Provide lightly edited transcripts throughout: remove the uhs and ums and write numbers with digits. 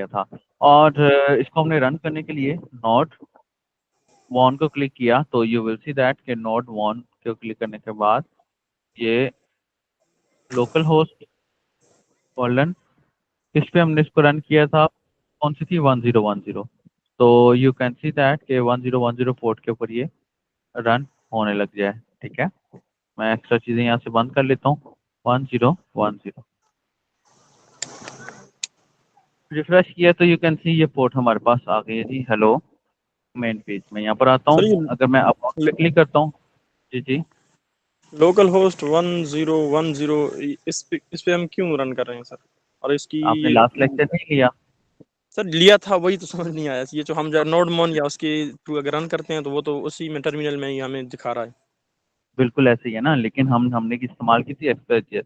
था। और इसको हमने रन करने के लिए नोड वन को क्लिक किया तो यू विल सी दैट कि नोड वन को क्लिक करने के बाद ये लोकल होस्ट कॉलन किस पे हमने इसको रन किया था, कौन सी थी, 1010। तो यू कैन सी दैट कि 1010 पोर्ट के ऊपर ये रन होने लग जाए। ठीक है, मैं एक्स्ट्रा चीजें यहाँ से बंद कर लेता हूँ। 1010 रिफ्रेश किया तो यू कैन सी ये पोर्ट हमारे पास आ गई है जी। हेलो मेन पेज में यहाँ पर आता सर हूँ, अगर मैं अबाउट पे क्लिक करता हूँ। जी जी, लोकल होस्ट 1010 इस पे हम क्यों रन कर रहे हैं सर? और इसकी आपने लास्ट लेक्चर नहीं लिया? सर लिया था, वही तो समझ नहीं आया। ये जो हम नोड मोन या उसके थ्रू अगर रन करते हैं तो वो तो उसी में टर्मिनल में ही हमें दिखा रहा है। बिल्कुल ऐसे ही है ना, लेकिन हमने इस्तेमाल की थी एक्सप्रेस।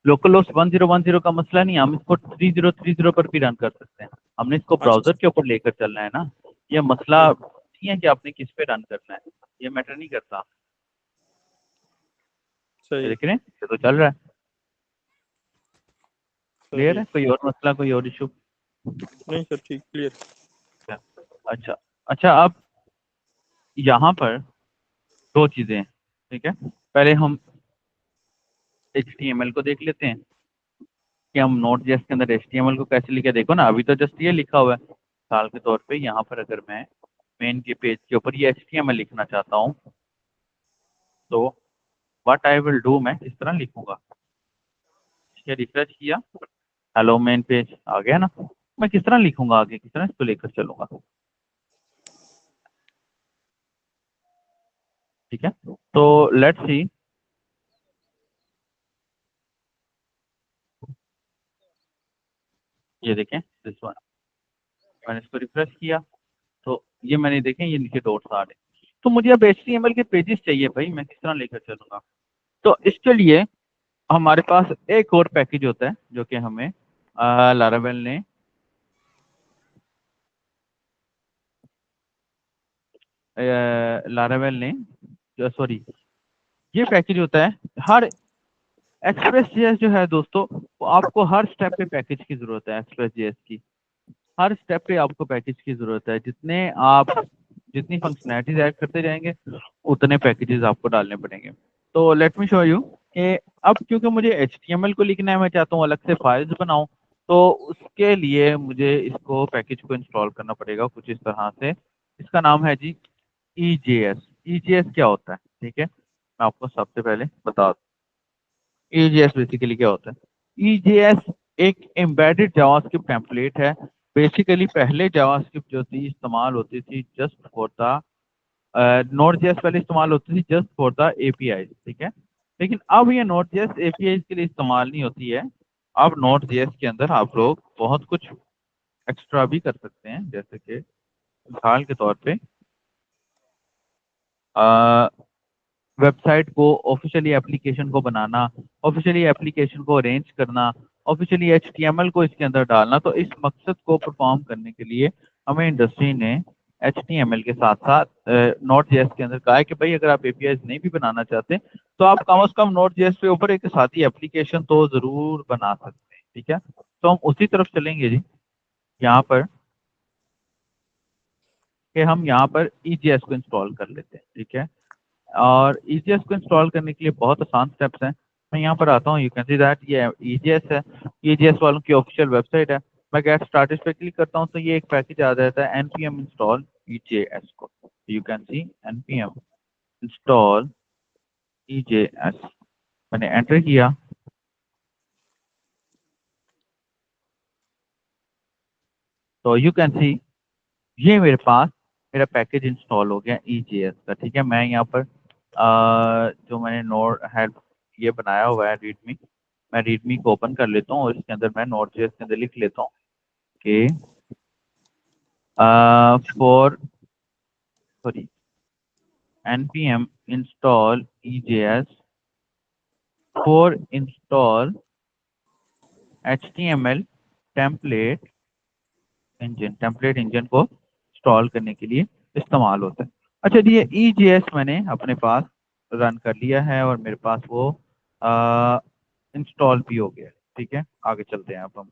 लोकल होस्ट 1010 का मसला नहीं, हम इसको 3030 पर भी रन कर सकते हैं। हमने इसको अच्छा ब्राउजर के ऊपर लेकर चलना है ना। ये मसला नहीं है कि आपने किस पे रन करना है, ये मैटर नहीं करता। ये सही देख रहे हैं, ये तो चल रहा है। क्लियर सही। है? कोई और मसला, कोई और इशू? नहीं सर, ठीक, क्लियर। अच्छा अच्छा, अब यहाँ पर दो चीजें हैं। ठीक है, पहले हम HTML को देख लेते हैं कि हम नोड.js के अंदर HTML को कैसे लिखे। देखो ना, अभी तो जस्ट ये लिखा हुआ है। मिसाल के तौर पे यहाँ पर अगर मैं मेन के पेज के ऊपर ये HTML लिखना चाहता हूँ तो व्हाट आई विल डू, मैं इस तरह लिखूंगा। ये रिफ्रेश किया, हेलो मेन पेज आ गया ना। मैं किस तरह लिखूंगा आगे, किस तरह इसको लेकर चलूंगा? ठीक है, तो लेट्स सी। ये देखें दिस वन, मैंने इसको रिफ्रेश किया तो ये मैंने देखें ये नीचे डॉट्स आ रहे हैं। तो मुझे अब HTML के पेजेस चाहिए भाई, मैं किस तरह लेकर चलूंगा? तो इसके लिए हमारे पास एक और पैकेज होता है जो कि हमें लारावेल ने लारावेल ने सॉरी, ये पैकेज होता है हर एक्सप्रेस जेएस जो है दोस्तों, वो आपको हर स्टेप पे पैकेज की जरूरत है। एक्सप्रेस जेएस की हर स्टेप पे आपको पैकेज की जरूरत है। जितनी फंक्शनैलिटीज ऐड करते जाएंगे उतने पैकेजेस आपको डालने पड़ेंगे। तो लेट मी शो यू कि अब क्योंकि मुझे HTML को लिखना है, मैं चाहता हूँ अलग से फाइल्स बनाऊं, तो उसके लिए मुझे इसको पैकेज को इंस्टॉल करना पड़ेगा कुछ इस तरह से। इसका नाम है जी EJS। EJS क्या होता है? ठीक है, मैं आपको सबसे पहले बता दूं EJS बेसिकली क्या होता है। EJS एक एम्बेडेड जावास्क्रिप्ट टेम्पलेट है। बेसिकली पहले जावास्क्रिप्ट जो थी इस्तेमाल होती थी just for the node JS, पहले इस्तेमाल होती थी जस्ट फॉर द एपीआई। ठीक है, लेकिन अब ये नोड जेएस एपीआई के लिए इस्तेमाल नहीं होती है। अब नोड जेएस के अंदर आप लोग बहुत कुछ एक्स्ट्रा भी कर सकते हैं, जैसे कि मिसाल के तौर पे वेबसाइट को, ऑफिशियली एप्लीकेशन को बनाना, ऑफिशियली एप्लीकेशन को अरेंज करना, ऑफिशियली HTML को इसके अंदर डालना। तो इस मकसद को परफॉर्म करने के लिए हमें इंडस्ट्री ने HTML के साथ साथ नोट जेएस के अंदर कहा है कि भाई अगर आप API नहीं भी बनाना चाहते तो आप कम से कम नोट जेएस के ऊपर एक साथी एप्लीकेशन तो जरूर बना सकते हैं। ठीक है, तो हम उसी तरफ चलेंगे जी। यहाँ पर कि हम यहाँ पर EJS को इंस्टॉल कर लेते हैं। ठीक है, और EJS को इंस्टॉल करने के लिए बहुत आसान स्टेप्स हैं। मैं यहाँ पर आता हूँ, यू कैन सी दैट ये EJS है। EJS वालों की ऑफिशियल वेबसाइट है। मैं गेट स्टार्टेड पे क्लिक करता हूँ तो ये एक पैकेज आ जाता है npm install EJS को। You can C npm install EJS, मैंने एंटर किया तो यू कैन सी ये मेरे पास मेरा पैकेज इंस्टॉल हो गया EJS का। ठीक है, मैं यहाँ पर जो मैंने नोड है ये बनाया हुआ है रीडमी, मैं रीडमी को ओपन कर लेता हूँ और इसके अंदर मैं नोड.js के अंदर लिख लेता हूँ कि for sorry npm install EJS for install HTML template engine. Template engine को इंस्टॉल करने के लिए इस्तेमाल होता है। अच्छा जी, ये EJS मैंने अपने पास रन कर लिया है और मेरे पास वो इंस्टॉल भी हो गया है। ठीक है, आगे चलते हैं अब हम।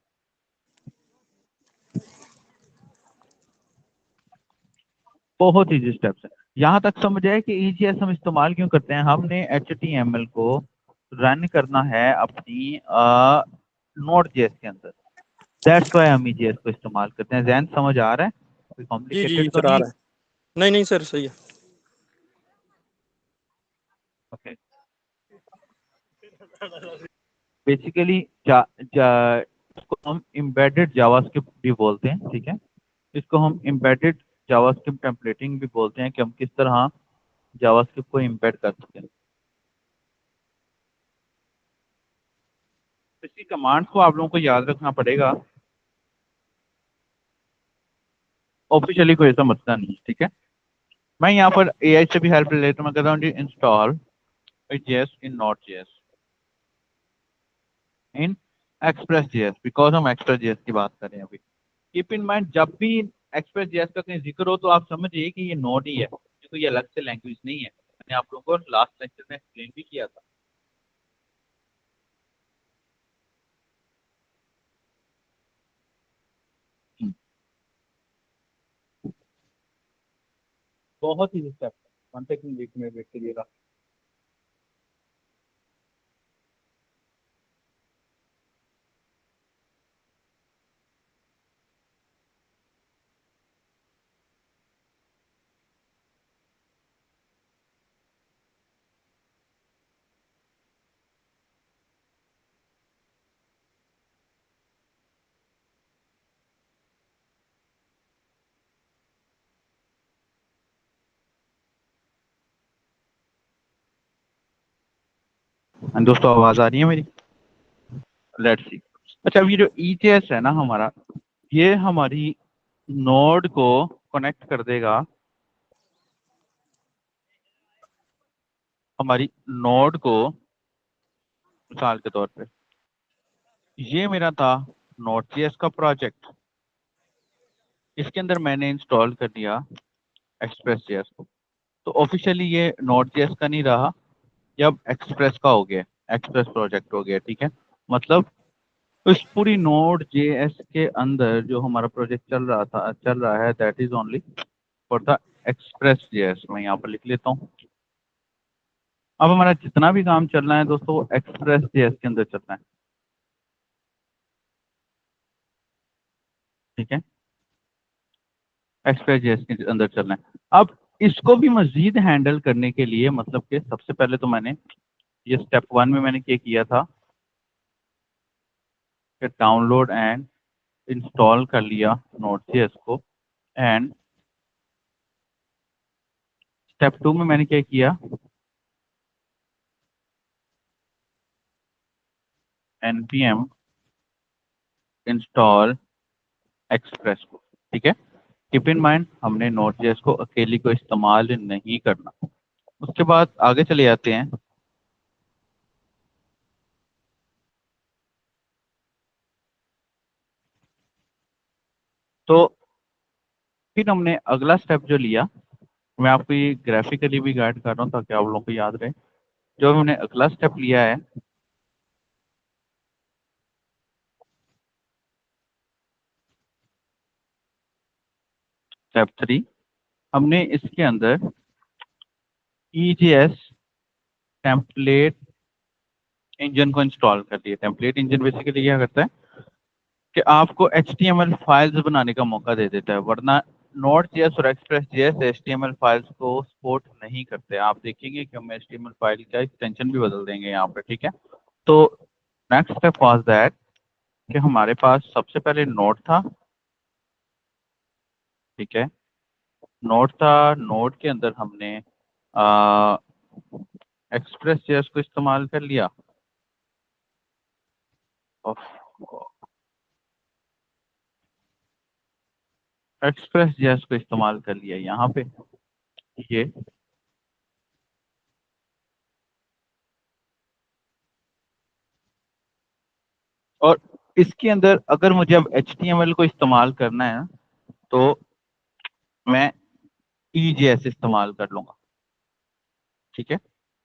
बहुत इजी स्टेप्स है। यहाँ तक समझ आए कि EJS हम इस्तेमाल क्यों करते हैं। हमने HTML को रन करना है अपनी Node.js के अंदर, दैट्स वाई हम EJS को इस्तेमाल करते हैं। जैन समझ आ रहा है, कोई जी कॉम्प्लिकेटेड जी तो सर आ नहीं? रहा है। नहीं नहीं सर सही है। ओके, बेसिकली जा, जा, इसको हम एम्बेडेड जावास्क्रिप्ट भी बोलते हैं, ठीक है। इसको हम एम्बेडेड जावास्क्रिप्ट टेम्पलेटिंग भी बोलते हैं कि हम किस तरह जावास्क्रिप्ट को एम्बेड कर सकते हैं। इसकी कमांड्स को आप लोगों को याद रखना पड़ेगा, ऑफिशियली कोई ऐसा मसला नहीं है, ठीक है। मैं यहाँ पर AI से भी हेल्प ले लेता हूँ। मैं कहता हूँ जी इंस्टॉल JS in Node.js in Express.js, because हम Express.js की बात कर रहे हैं अभी। कीप इन माइंड, जब भी Express.js का कहीं जिक्र हो तो आप समझिए कि ये नोड ही है, ये कोई अलग से लैंग्वेज नहीं है। मैंने आप लोगों को लास्ट लेक्चर में एक्सप्लेन भी किया था। हम्म, बहुत ही स्टेप है, कॉन्टेक्ट में वेट करिएगा। हाँ दोस्तों, आवाज आ रही है मेरी? Let's see. अच्छा, अब ये जो EJS है ना हमारा, ये हमारी नोड को कनेक्ट कर देगा, हमारी नोड को। मिसाल के तौर पे ये मेरा था Node.js का प्रोजेक्ट, इसके अंदर मैंने इंस्टॉल कर दिया Express.js को। तो ऑफिशियली ये Node.js का नहीं रहा, ये अब एक्सप्रेस का हो गया, एक्सप्रेस प्रोजेक्ट हो गया, ठीक है। मतलब इस पूरी Node.js के अंदर जो हमारा प्रोजेक्ट चल रहा है, that is only for the Express.js। मैं यहाँ पर लिख लेता हूँ। अब हमारा जितना भी काम चलना है दोस्तों, वो Express.js के अंदर चलना है, ठीक है। Express.js के अंदर चलना है। अब इसको भी मजीद हैंडल करने के लिए, मतलब कि सबसे पहले तो मैंने ये स्टेप 1 में मैंने क्या किया था कि डाउनलोड एंड इंस्टॉल कर लिया Node.js को। एंड स्टेप 2 में मैंने क्या किया, npm इंस्टॉल एक्सप्रेस को, ठीक है। कीप इन माइंड, हमने Node.js को अकेली को इस्तेमाल नहीं करना। उसके बाद आगे चले जाते हैं। तो फिर हमने अगला स्टेप जो लिया, मैं आपको ये ग्राफिकली भी गाइड कर रहा हूँ ताकि आप लोगों को याद रहे। जो हमने अगला स्टेप लिया है, स्टेप 3, हमने इसके अंदर EJS टेम्पलेट इंजन को इंस्टॉल कर दिया। टेम्पलेट इंजन बेसिकली क्या करता है कि आपको HTML फाइल्स बनाने का मौका दे देता है, वरना Node.js और Express.js HTML फाइल्स को सपोर्ट नहीं करते। आप देखेंगे कि हम HTML फाइल का एक्सटेंशन भी बदल देंगे यहाँ पे, ठीक है। तो नेक्स्ट स्टेप वाज दैट कि हमारे पास सबसे पहले नोड था, ठीक है। नोड था, नोड के अंदर हमने Express.js को इस्तेमाल कर लिया। Express.js को इस्तेमाल कर लिया यहाँ पे, ये। और इसके अंदर अगर मुझे अब HTML को इस्तेमाल करना है तो मैं EJS इस्तेमाल कर लूंगा, ठीक है।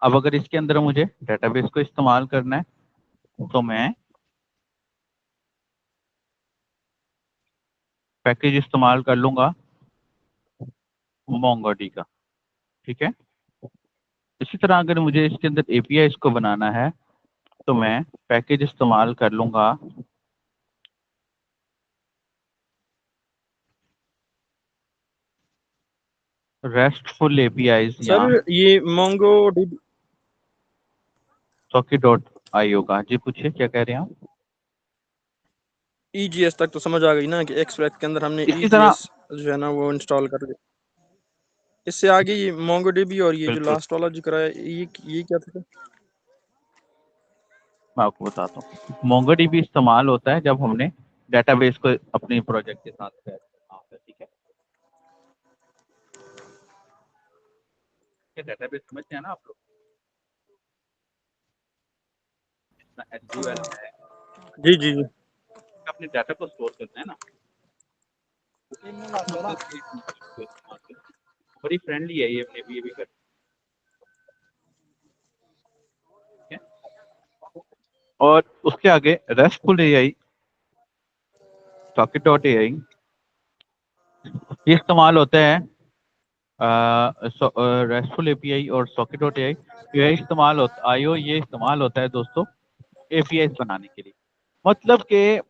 अब अगर इसके अंदर मुझे डेटाबेस को इस्तेमाल करना है तो मैं पैकेज इस्तेमाल कर लूंगा मोंगोडी का, ठीक है। इसी तरह अगर मुझे इसके अंदर एपीआई इसको बनाना है तो मैं पैकेज इस्तेमाल कर लूंगा रेस्टफुल एपीआई या सर ये मोंगो socket.io का। जी पूछिए क्या कह रहे हैं आप। EGS तक तो समझ आ गई ना कि एक्सप्रेस के अंदर हमने इसी तरह EGS जो है ना वो इंस्टॉल कर लिया। इससे आगे ये MongoDB और ये जो बिल्कुल लास्ट वाला जो कराया ये क्या था? मैं आपको बताता हूँ। मोंगोडीबी इस्तेमाल होता है जब हमने डेटाबेस को अपने प्रोजेक्ट के साथ शेयर करना होता है, ठीक है। डेटाबेस समझते हैं ना आप लोग, SQL है, जी जी जी। अपने डाटा को स्टोर करना है ना, बड़ी फ्रेंडली है ये, अपने भी कर, ठीक है। और उसके आगे रेस्टफुल एआई, socket.ai ये इस्तेमाल होता है। रेस्टफुल एपीआई और socket.ai ये इस्तेमाल होता आईओ ये इस्तेमाल होता है दोस्तों एपीआई बनाने के लिए। मतलब कि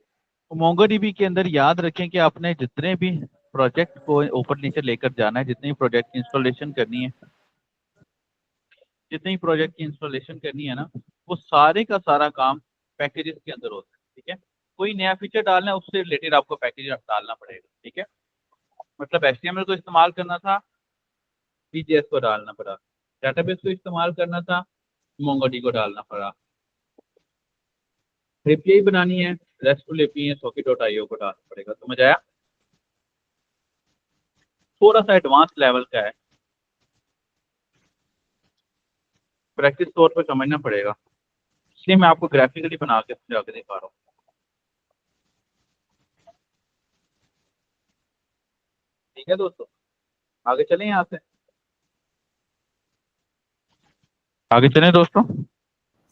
मोंगोडीबी के अंदर याद रखें कि आपने जितने भी प्रोजेक्ट को ऊपर नीचे लेकर जाना है, जितनी प्रोजेक्ट की इंस्टॉलेशन करनी है, जितनी प्रोजेक्ट की इंस्टॉलेशन करनी है ना, वो सारे का सारा काम पैकेजेस के अंदर होता है, ठीक है। कोई नया फीचर डालना है उससे रिलेटेड आपको पैकेज डालना पड़ेगा, ठीक है। मतलब एचटीएमएल को इस्तेमाल करना था, पीजीएस को डालना पड़ा, डेटाबेस को इस्तेमाल करना था, मोंगोडी को डालना पड़ा, एपीआई बनानी है, रेस्टफुल एपीआई socket.io को डालना पड़ेगा। समझ आया। थोड़ा सा एडवांस लेवल का है, प्रैक्टिस तौर पर समझना पड़ेगा, इसलिए मैं आपको ग्राफिकली बना के समझा के दिखा रहा हूँ। ठीक है दोस्तों, आगे चलें यहाँ से, आगे चलें दोस्तों।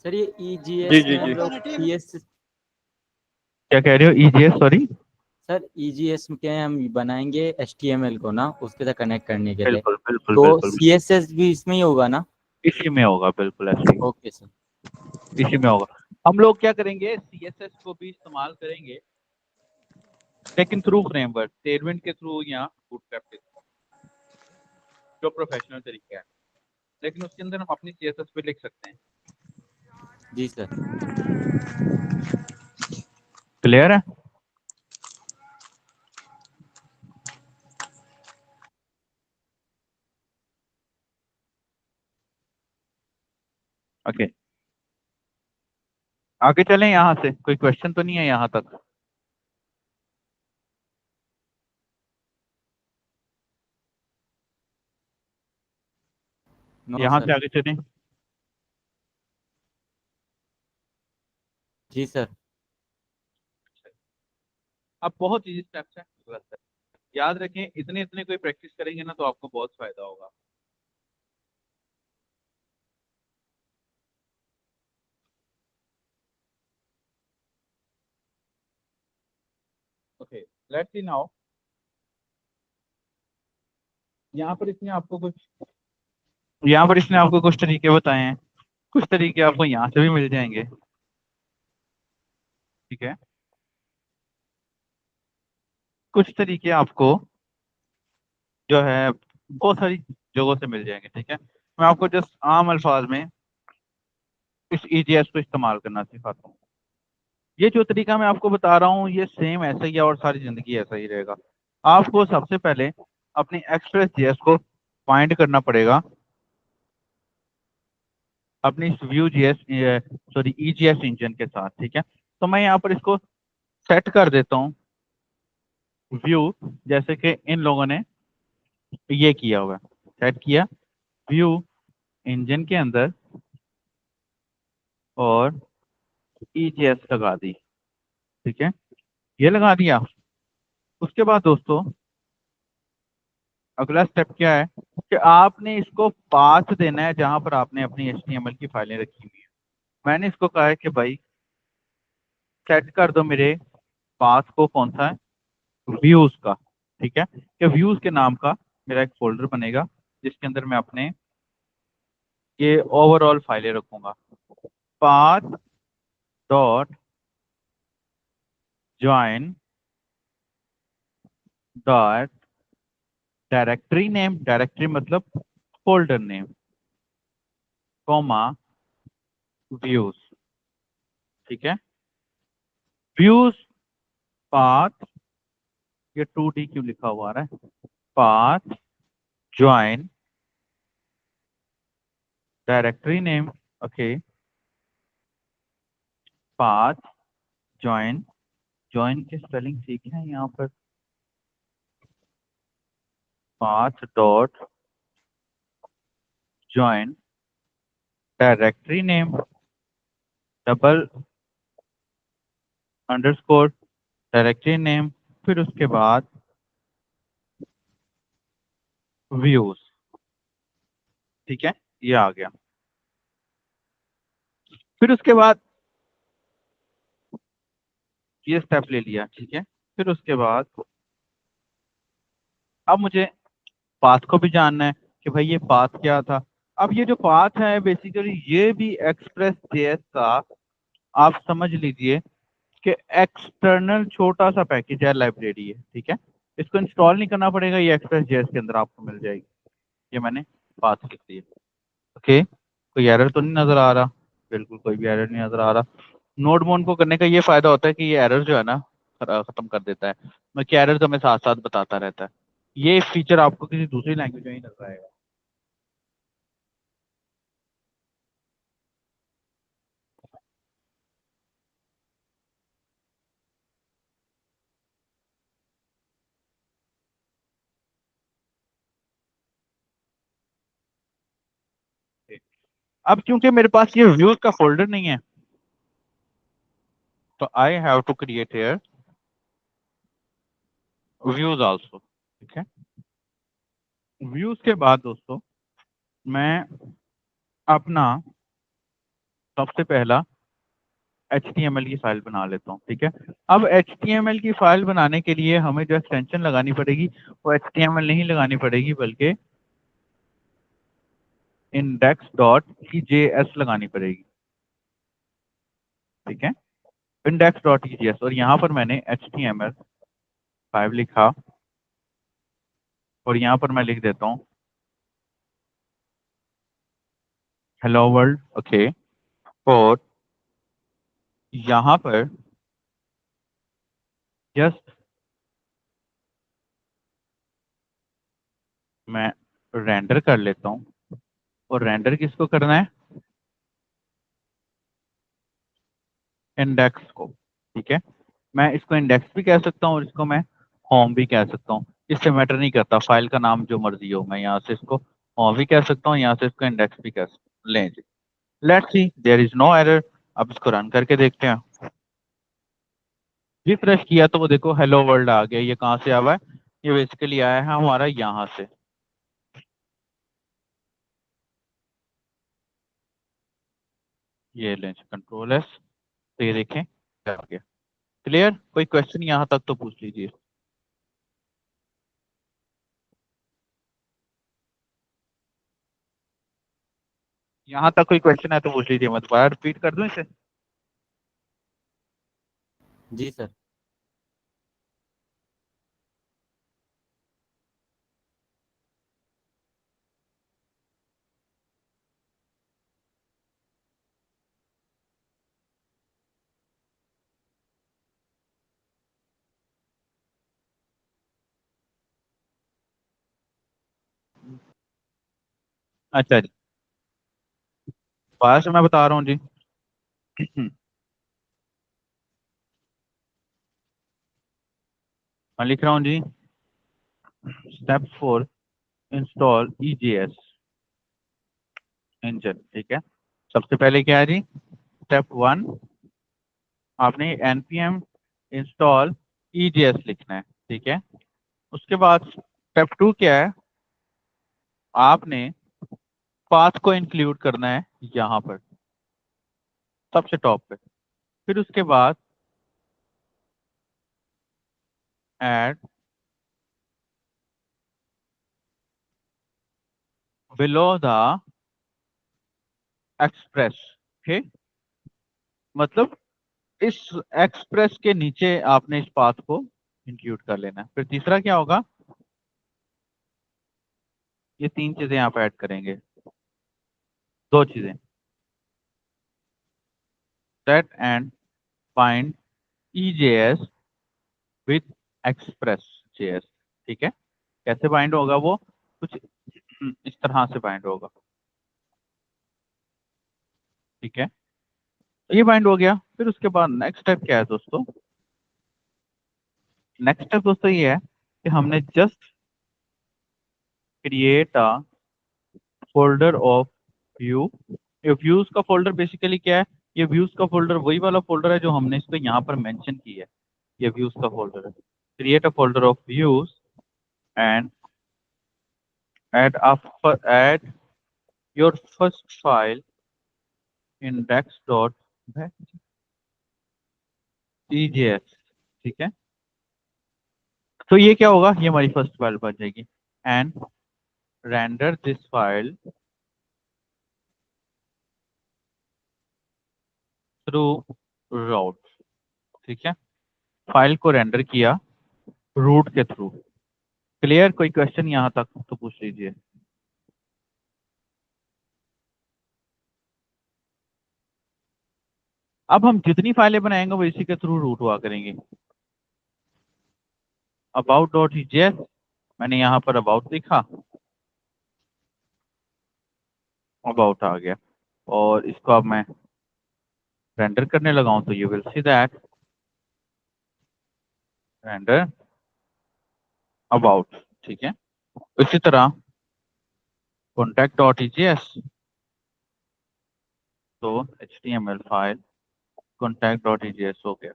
सर ये जी EGS जी में हम जी। लोग PS क्या कह रहे हो ईजीएस, सॉरी। सर EGS के हम बनाएंगे HTML को ना उसके साथ कनेक्ट करने के लिए, बिल्कुल बिल्कुल तो बिल्कुल, CSS भी इसमें ही होगा ना? इसी में होगा, बिल्कुल ऐसे ही ओके सर। इसी में होगा। हम लोग क्या करेंगे, सीएसएस को भी इस्तेमाल करेंगे लेकिन थ्रू फ्रेमवर्क, टेलविंड के थ्रू या बूटस्ट्रैप के थ्रू, जो प्रोफेशनल तरीका है, लेकिन उसके अंदर हम अपनी सीएसएस भी लिख सकते हैं। जी सर। क्लियर है। ओके, आगे चलें यहाँ से, कोई क्वेश्चन तो नहीं है यहाँ तक। नो यहाँ सर। से आगे चलें। जी सर। अब बहुत इजी स्टेप्स हैं, बस है। याद रखें इतने इतने कोई प्रैक्टिस करेंगे ना तो आपको बहुत फायदा होगा। Okay, let's see now. यहाँ पर इसने आपको कुछ तरीके बताए हैं, कुछ तरीके आपको यहाँ से भी मिल जाएंगे, ठीक है। कुछ तरीके आपको जो है बहुत सारी जगहों से मिल जाएंगे, ठीक है। मैं आपको जस्ट आम अल्फाज में इस ईजीएस को इस्तेमाल करना सिखाता हूँ। ये जो तरीका मैं आपको बता रहा हूँ ये सेम ऐसा ही है और सारी जिंदगी ऐसा ही रहेगा। आपको सबसे पहले अपनी एक्सप्रेस जेएस को फाइंड करना पड़ेगा अपनी view GS, sorry EGS engine के साथ, ठीक है। तो मैं यहाँ पर इसको सेट कर देता हूँ व्यू, जैसे कि इन लोगों ने ये किया हुआ है, सेट किया व्यू इंजन के अंदर और ईजीएस लगा दी, ठीक है। ये लगा दिया। उसके बाद दोस्तों अगला स्टेप क्या है कि आपने इसको पाथ देना है जहां पर आपने अपनी एचटीएमएल की फाइलें रखी हुई है। मैंने इसको कहा है कि भाई सेट कर दो मेरे पाथ को, कौन सा है, व्यूज का, ठीक है, कि व्यूज के नाम का मेरा एक फोल्डर बनेगा जिसके अंदर मैं अपने ये ओवरऑल फाइलें रखूंगा। Path dot join dot directory name, directory मतलब फोल्डर नेम, कॉमा व्यूज। ठीक है, व्यूज पाथ, ये 2D क्यों लिखा हुआ है, path join directory name, okay, path join, join की स्पेलिंग सीखे हैं यहाँ पर, path dot join directory name double underscore directory name, फिर उसके बाद व्यूज। ठीक है, ये आ गया। फिर उसके बाद ये स्टेप ले लिया। ठीक है, फिर उसके बाद अब मुझे पाथ को भी जानना है कि भाई ये पाथ क्या था। अब ये जो पाथ है बेसिकली ये भी एक्सप्रेस जेएस का, आप समझ लीजिए कि एक्सटर्नल छोटा सा पैकेज है, लाइब्रेरी है। ठीक है, इसको इंस्टॉल नहीं करना पड़ेगा, ये एक्सप्रेस जेएस के अंदर आपको मिल जाएगी। ये मैंने पाथ लिख दिया। ओके, कोई एरर तो नहीं नजर आ रहा? बिल्कुल कोई भी एरर नहीं नजर आ रहा। नोड मोड को करने का ये फायदा होता है कि ये एरर जो है ना खत्म कर देता है, मैं क्या एरर तो हमें साथ साथ बताता रहता है। ये फीचर आपको किसी दूसरी लैंग्वेज में ही नजर आएगा। अब क्योंकि मेरे पास ये व्यूज का फोल्डर नहीं है, तो I have to create here views also. ठीक है, व्यूज के बाद दोस्तों मैं अपना सबसे पहला HTML की फाइल बना लेता हूँ। ठीक है, अब HTML की फाइल बनाने के लिए हमें जो एक्सटेंशन लगानी पड़ेगी वो HTML नहीं लगानी पड़ेगी, बल्कि index.ejs लगानी पड़ेगी। ठीक है, index.ejs, और यहाँ पर मैंने HTML5 लिखा और यहाँ पर मैं लिख देता हूँ हेलो वर्ल्ड। ओके, और यहाँ पर जस्ट मैं रेंडर कर लेता हूँ, और रेंडर किसको करना है, इंडेक्स को। ठीक है, मैं इसको इंडेक्स भी कह सकता हूँ और इसको मैं होम भी कह सकता हूँ, इससे मैटर नहीं करता, फाइल का नाम जो मर्जी हो। मैं यहाँ से इसको होम भी कह सकता हूँ, यहाँ से इसको इंडेक्स भी कह सकता हूँ। लें जी, let's see there is no error. अब इसको रन करके देखते हैं। रिफ्रेश किया तो वो देखो हेलो वर्ल्ड आ गया। ये कहाँ से आया हुआ है? ये बेसिकली आया है हमारा यहाँ से। ये लें कंट्रोल एस, तो ये देखें आ गया। क्लियर? कोई क्वेश्चन यहाँ तक तो पूछ लीजिए। यहाँ तक कोई क्वेश्चन है तो पूछ लीजिए, मैं दोबारा रिपीट कर दूं इसे? जी सर। अच्छा जी, दोबारा से मैं बता रहा हूँ जी। मैं लिख रहा हूँ जी, स्टेप 4 इंस्टॉल EJS इंजन। ठीक है, सबसे पहले क्या है जी, स्टेप 1 आपने npm इंस्टॉल EJS लिखना है। ठीक है, उसके बाद स्टेप 2 क्या है, आपने पाथ को इंक्लूड करना है यहाँ पर सबसे टॉप पे। फिर उसके बाद add below the express. Okay, मतलब इस एक्सप्रेस के नीचे आपने इस पाथ को इंक्लूड कर लेना है। फिर तीसरा क्या होगा, ये तीन चीजें आप ऐड करेंगे, दो चीजें, set and find EJS with express JS। ठीक है, कैसे बाइंड होगा वो, कुछ इस तरह से बाइंड होगा। ठीक है, ये बाइंड हो गया। फिर उसके बाद नेक्स्ट स्टेप क्या है दोस्तों, नेक्स्ट स्टेप दोस्तों ये है कि हमने just create a folder of view. ये व्यूज का फोल्डर बेसिकली क्या है, ये व्यूज का फोल्डर वही वाला फोल्डर है जो हमने इसको यहाँ पर मेंशन की है, ये व्यूज का फोल्डर है। Create a folder of views and add your first file index.ejs। ठीक है, तो ये क्या होगा, ये हमारी फर्स्ट फाइल बन जाएगी। And render this file through route. ठीक है, फाइल को रेंडर किया रूट के थ्रू। क्लियर, कोई क्वेश्चन यहाँ तक तो पूछ लीजिए। अब हम जितनी फाइलें बनाएंगे वो इसी के थ्रू रूट हुआ करेंगी। about.js, मैंने यहाँ पर अबाउट लिखा, अबाउट आ गया, और इसको अब मैं रेंडर करने लगा हूं तो you will see that render about. ठीक है, इसी तरह contact.js, तो HTML फाइल contact.js हो गया।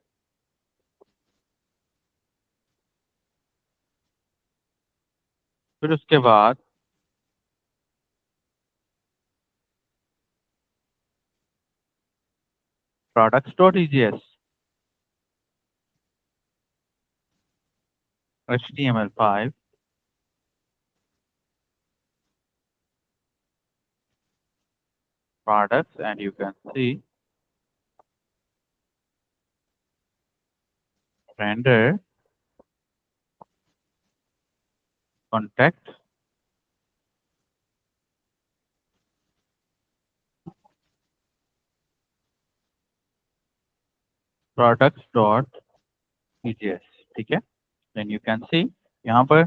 फिर उसके बाद products.js, HTML5, products, and you can see render contact products.js। ठीक है, देन यू कैन सी यहाँ पर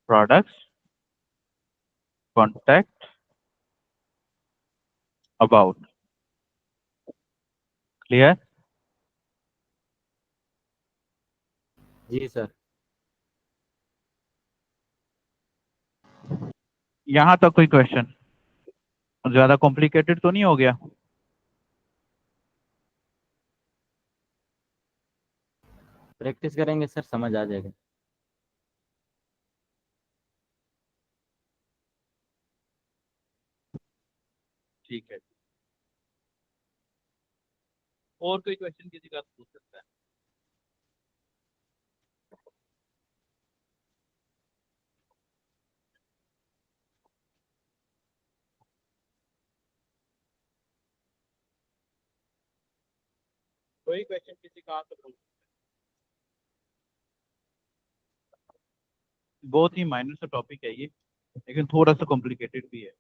products, contact, about। क्लियर, जी सर। यहाँ तक कोई क्वेश्चन, ज्यादा कॉम्प्लिकेटेड तो नहीं हो गया। प्रैक्टिस करेंगे सर, समझ आ जाएगा। ठीक है, और कोई क्वेश्चन किसी का पूछ सकता है। कोई क्वेश्चन किसी का तो पूछ, बहुत ही माइनर सा टॉपिक है ये, लेकिन थोड़ा सा कॉम्प्लिकेटेड भी है।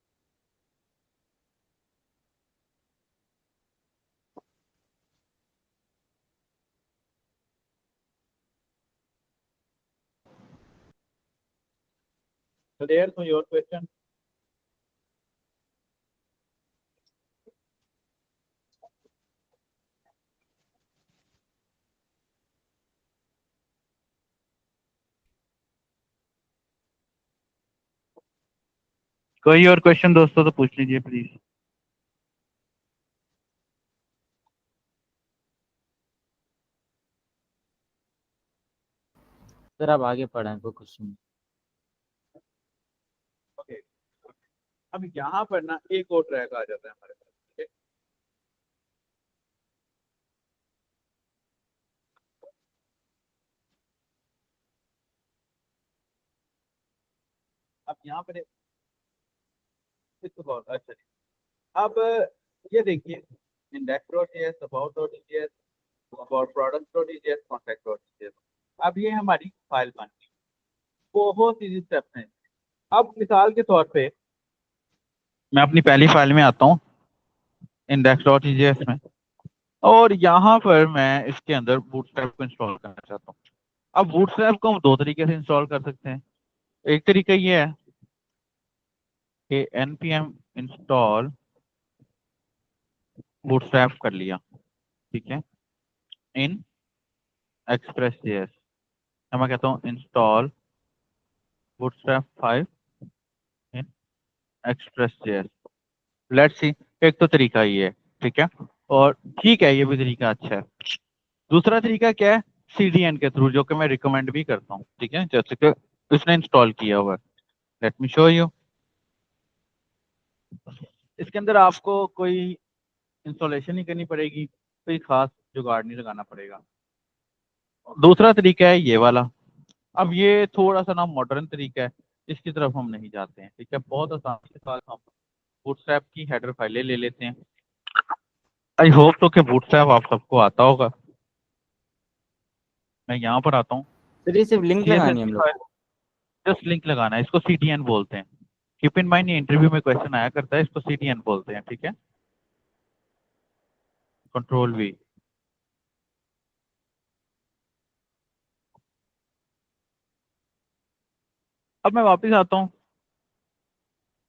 Clear to your question. कोई और क्वेश्चन दोस्तों तो पूछ लीजिए प्लीज। सर आप आगे पढ़ाएं, कोई क्वेश्चन। ओके, अब यहाँ पर ना एक और ट्रैक आ जाता है हमारे पास। ठीक है, अब यहाँ पर अच्छा जी। अब ये देखिए, index.js, about.js, about products.js, contact.js। अब ये हमारी फाइल बन गई। बहुत इजी स्टेप्स हैं। अब मिसाल के तौर पे मैं अपनी पहली फाइल में आता हूँ, index.js में, और यहाँ पर मैं इसके अंदर बूटस्ट्रैप को इंस्टॉल करना चाहता हूँ। अब बूटस्ट्रैप को हम दो तरीके से इंस्टॉल कर सकते हैं। एक तरीका ये है कि npm install बूटस्ट्रैप कर लिया, ठीक है, इन express.js। मैं कहता हूँ install bootstrap 5 in express.js। Let's see, एक तो तरीका ये है, ठीक है, और ठीक है, ये भी तरीका अच्छा है। दूसरा तरीका क्या है, CDN के थ्रू, जो कि मैं रिकमेंड भी करता हूँ, ठीक है, जैसे कि इसने इंस्टॉल किया हुआ है। Let me show you. इसके अंदर आपको कोई इंस्टॉलेशन नहीं करनी पड़ेगी, कोई खास जुगाड़ नहीं लगाना पड़ेगा। दूसरा तरीका है ये वाला। अब ये थोड़ा सा ना मॉडर्न तरीका है, इसकी तरफ हम नहीं जाते हैं, ठीक है। बहुत आसानी के साथ हम बूटस्ट्रैप की हेडर फाइलें ले लेते हैं। आई होप तो कि बूटस्ट्रैप आप सबको आता होगा। मैं यहाँ पर आता हूँ, सर ये सिर्फ लिंक CSS लगानी है की हम लोग फाइल, को। जस्ट लिंक लगाना है, इसको CDN बोलते हैं। कीप इन माइंड, ये इंटरव्यू में क्वेश्चन आया करता है, इसको CDN बोलते हैं, ठीक है। Control V। अब मैं वापस आता हूँ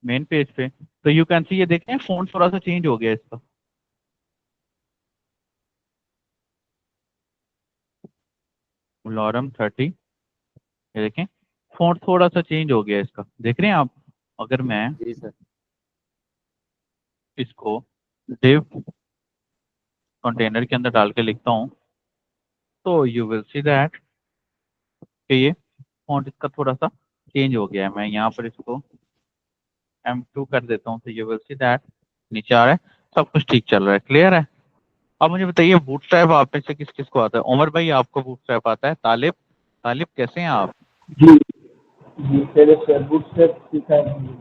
मेन पेज पे, तो यू कैन सी, ये देखें फ़ॉन्ट थोड़ा सा चेंज हो गया इसका। लॉरम 30, ये देखें फ़ॉन्ट थोड़ा सा चेंज हो गया इसका, देख रहे हैं आप। अगर मैं जी सर। इसको div कंटेनर के अंदर डाल के लिखता हूँ, तो यू विल सी दैट कि ये फ़ॉन्ट इसका थोड़ा सा चेंज हो गया है। मैं यहाँ पर इसको M2 कर देता हूँ, तो यू विल सी दैट नीचे आ रहा है, सब कुछ ठीक चल रहा है, क्लियर है। अब मुझे बताइए, बूटस्ट्रैप आप में से किस किस को आता है? उमर भाई, आपको बूटस्ट्रैप आता है? तालिब, तालिब कैसे हैं आप? जी जी, पहले से बूटस्ट्रैप सीखा है हमने।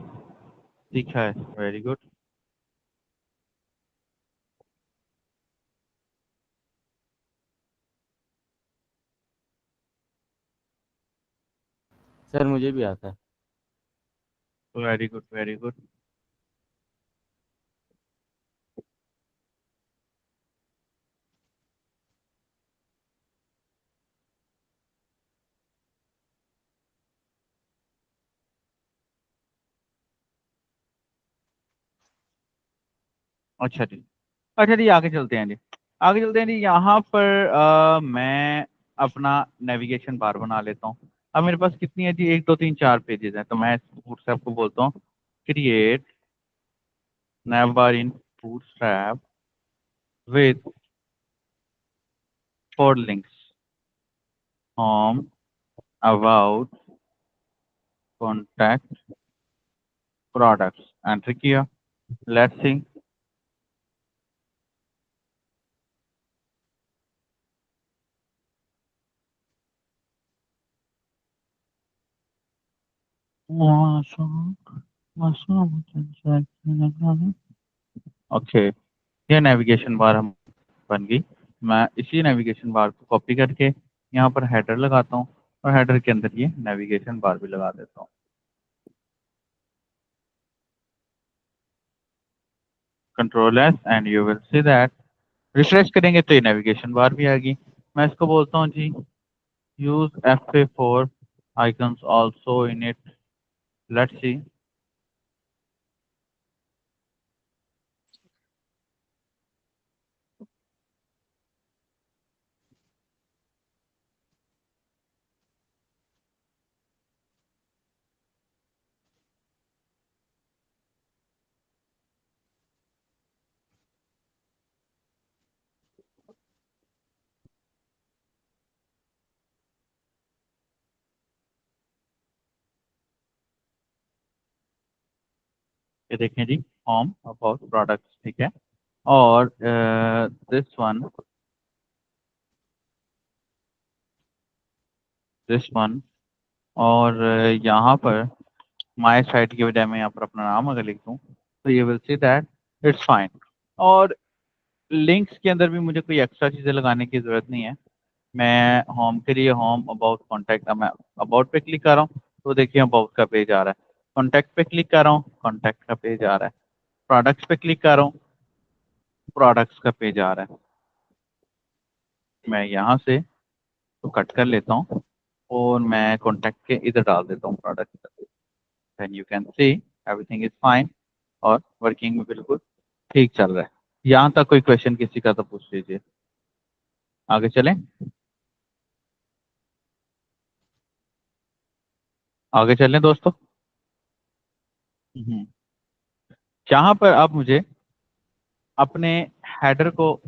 सीखा है, वेरी गुड। सर मुझे भी आता है। Very good, very good. अच्छा जी, अच्छा जी, आगे चलते हैं जी, आगे चलते हैं जी। यहाँ पर मैं अपना नेविगेशन बार बना लेता हूँ। अब मेरे पास कितनी है जी, 1 2 3 4 पेजेस हैं, तो मैं बूटस्ट्रैप को बोलता हूँ create nav bar in bootstrap with 4 links, home, about, contact, products. Enter किया, लेट्स सी। ओके, ये नेविगेशन बार हम बन गई। मैं इसी नेविगेशन बार को कॉपी करके यहाँ पर हेडर लगाता हूँ, और हेडर के अंदर ये नेविगेशन बार भी लगा देता हूँ। Control S and you will see that, refresh करेंगे तो ये नेविगेशन बार भी आ गई। मैं इसको बोलता हूँ जी, use FA4 icons also in it. Let's see. ये देखें जी, होम, अबाउट, प्रोडक्ट्स, ठीक है। और दिस वन, और यहाँ पर माय साइट की बजाय मैं यहाँ पर अपना नाम अगर लिख दूँ, तो you will see that it's fine. और लिंक्स के अंदर भी मुझे कोई एक्स्ट्रा चीज़ें लगाने की ज़रूरत नहीं है। मैं होम के लिए होम, अबाउट, कॉन्टैक्ट, मैं अबाउट पे क्लिक कर रहा हूँ तो देखिए अबाउट का पेज आ रहा है। कॉन्टैक्ट पे क्लिक कर रहा हूँ, कॉन्टैक्ट का पेज आ रहा है। प्रोडक्ट्स पे क्लिक कर रहा हूँ, प्रोडक्ट्स का पेज आ रहा है। मैं यहाँ से तो कट कर लेता हूँ और मैं कॉन्टैक्ट के इधर डाल देता हूँ प्रोडक्ट का page. Then you can see everything is fine और वर्किंग में बिल्कुल ठीक चल रहा है। यहाँ तक कोई क्वेश्चन किसी का तो पूछ लीजिए। आगे चलें, आगे चलें दोस्तों। हम्म। यहाँ पर आप मुझे अपने हेडर को,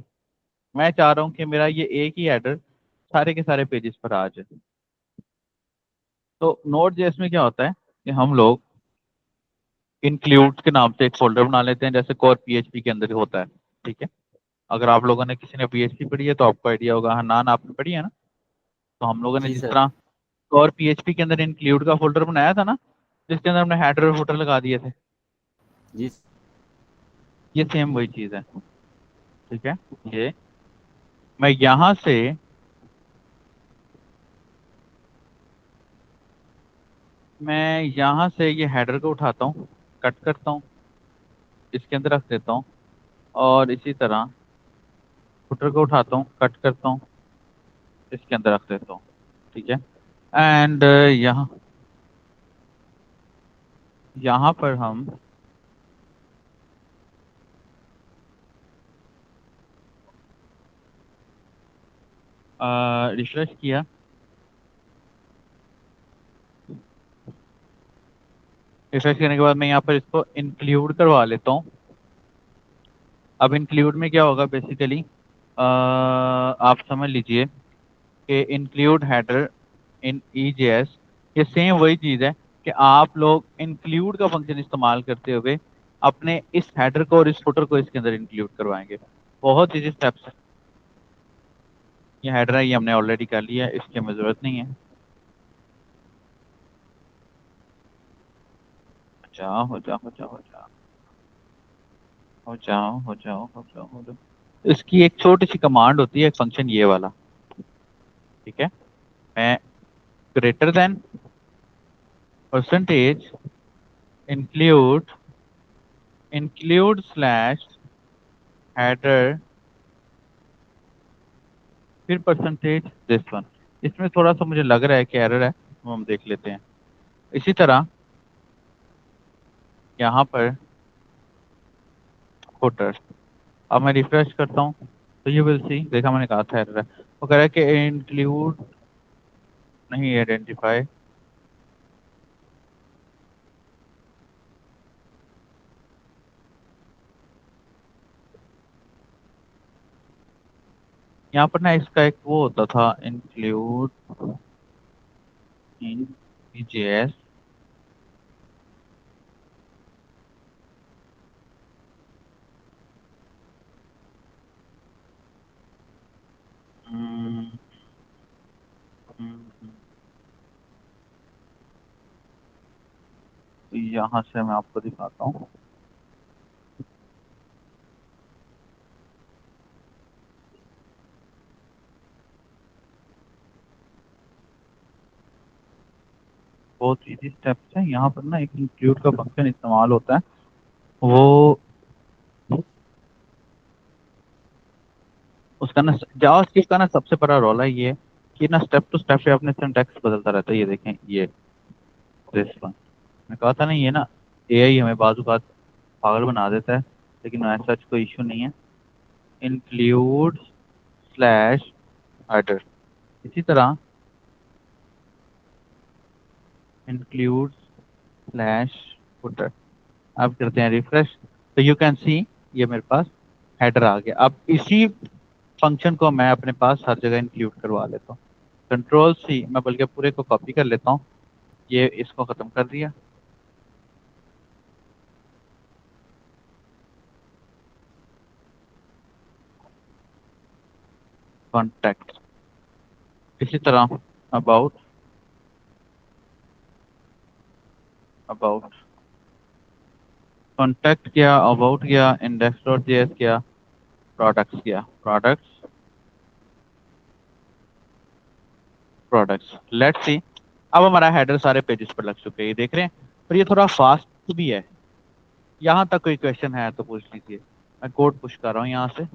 मैं चाह रहा हूँ कि मेरा ये एक ही हेडर सारे के सारे पेजेस पर आ जाए। तो नोट जेएस में क्या होता है कि हम लोग इंक्लूड के नाम से एक फोल्डर बना लेते हैं, जैसे कोर पीएचपी के अंदर होता है। ठीक है, अगर आप लोगों ने किसी ने पीएचपी पढ़ी है तो आपको आइडिया होगा। हनान आपने पढ़ी है ना? तो हम लोगों ने जी जिस सर। तरह कोर पीएचपी के अंदर इंक्लूड का फोल्डर बनाया था ना, जिसके अंदर हमने हेडर और फुटर लगा दिए थे, जी ये सेम वही चीज है। ठीक है, ये मैं यहां से ये हेडर को उठाता हूँ, कट करता हूँ, इसके अंदर रख देता हूँ, और इसी तरह फुटर को उठाता हूँ, कट करता हूँ, इसके अंदर रख देता हूँ। ठीक है, एंड यहाँ यहाँ पर हम रिफ्रेश किया, रिफ्रेश करने के बाद मैं यहाँ पर इसको इंक्लूड करवा लेता हूँ। अब इंक्लूड में क्या होगा बेसिकली, आप समझ लीजिए कि इंक्लूड हेडर इन EJS, ये सेम वही चीज़ है कि आप लोग इंक्लूड का फंक्शन इस्तेमाल करते हुए अपने इस हेडर को और इस फुटर को इसके अंदर इंक्लूड करवाएंगे। बहुत इजी स्टेप्स है। ये हेडर है, ये हमने ऑलरेडी कर लिया है, इसकी हमें ज़रूरत नहीं है। जाओ, हो जाओ, हो जाओ, हो जाओ, हो जाओ, हो जाओ, हो जाओ, हो जाओ। इसकी एक छोटी सी कमांड होती है, एक फंक्शन ये वाला। ठीक है, मैं greater than percentage include slash header फिर परसेंटेज दिस वन। इसमें थोड़ा सा मुझे लग रहा है कि एरर है, वो हम देख लेते हैं। इसी तरह यहाँ पर फुटर, अब मैं रिफ्रेश करता हूँ तो ये विल सी, देखा मैंने कहा था एरर है। वो कह रहा है कि इंक्लूड नहीं आइडेंटिफाई, यहाँ पर ना इसका एक वो होता था, इंक्लूड इन EJS, यहाँ से मैं आपको दिखाता हूँ। बहुत इजी स्टेप्स है। यहाँ पर ना एक इंक्लूड का फंक्शन इस्तेमाल होता है, वो उसका ना जावास्क्रिप्ट का ना सबसे बड़ा रोल है ये कि ना स्टेप टू स्टेप पे अपने सिंटैक्स बदलता रहता है। ये देखें, ये दिस वन, मैं कहा था ना, ये ना AI हमें बाजू बात पागल बना देता है, लेकिन ऐसा कोई इशू नहीं है। इंक्लूड स्लैश हेडर, इसी तरह इंक्लूड स्लैश फुटर। अब करते हैं रिफ्रेश, तो यू कैन सी ये मेरे पास हेडर आ गया। अब इसी फंक्शन को मैं अपने पास हर जगह इंक्लूड करवा लेता हूँ। Ctrl+C, मैं बल्कि पूरे को कॉपी कर लेता हूँ, ये इसको ख़त्म कर दिया। कॉन्टैक्ट, इसी तरह अबाउट, अबाउट, कॉन्टैक्ट किया, अबाउट किया, index.js किया, प्रोडक्ट्स किया, प्रोडक्ट्स। लेट्स सी, अब हमारा हेडर सारे पेजेस पर लग चुके हैं, ये देख रहे हैं। पर ये थोड़ा फास्ट भी है। यहाँ तक कोई क्वेश्चन है तो पूछ लीजिए। मैं कोड पुश कर रहा हूँ यहाँ से।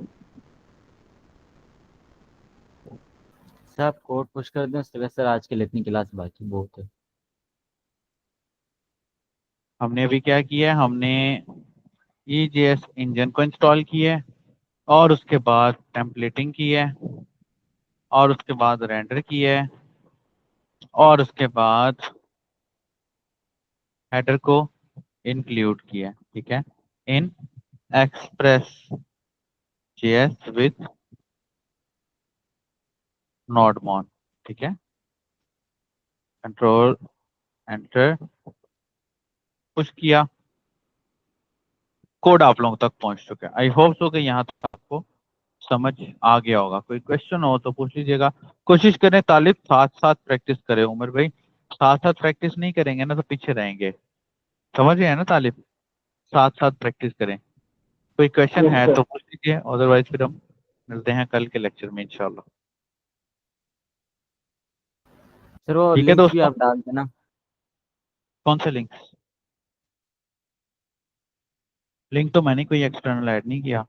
सर आप कोड पुश कर दें, उसके बाद सर आज के लिए इतनी क्लास बाकी बहुत है। हमने अभी क्या किया है, हमने EJS इंजन को इंस्टॉल किया है, और उसके बाद टेम्पलेटिंग की है, और उसके बाद रेंडर किया है, और उसके बाद हेडर को इंक्लूड किया है, ठीक है, इन एक्सप्रेस जेएस विथ नोडमोन, ठीक है। कंट्रोल एंटर पुश किया, कोड आप लोगों तक पहुंच चुका है। आई होप सो कि यहाँ तक आपको समझ आ गया होगा। कोई क्वेश्चन हो तो पूछ लीजिएगा। कोशिश करें तालिब साथ साथ प्रैक्टिस करें। उमर भाई, साथ साथ प्रैक्टिस नहीं करेंगे ना तो पीछे रहेंगे, समझ गए ना तालिब? साथ साथ प्रैक्टिस करें। कोई क्वेश्चन यस है सर। तो पूछ लीजिए, अदरवाइज फिर हम मिलते हैं कल के लेक्चर में इंशाल्लाह। सर वो ठीक है लिंक्स भी दोस्तों, आप डाल देना। कौन सा लिंक? लिंक तो मैंने कोई एक्सटर्नल ऐड नहीं किया।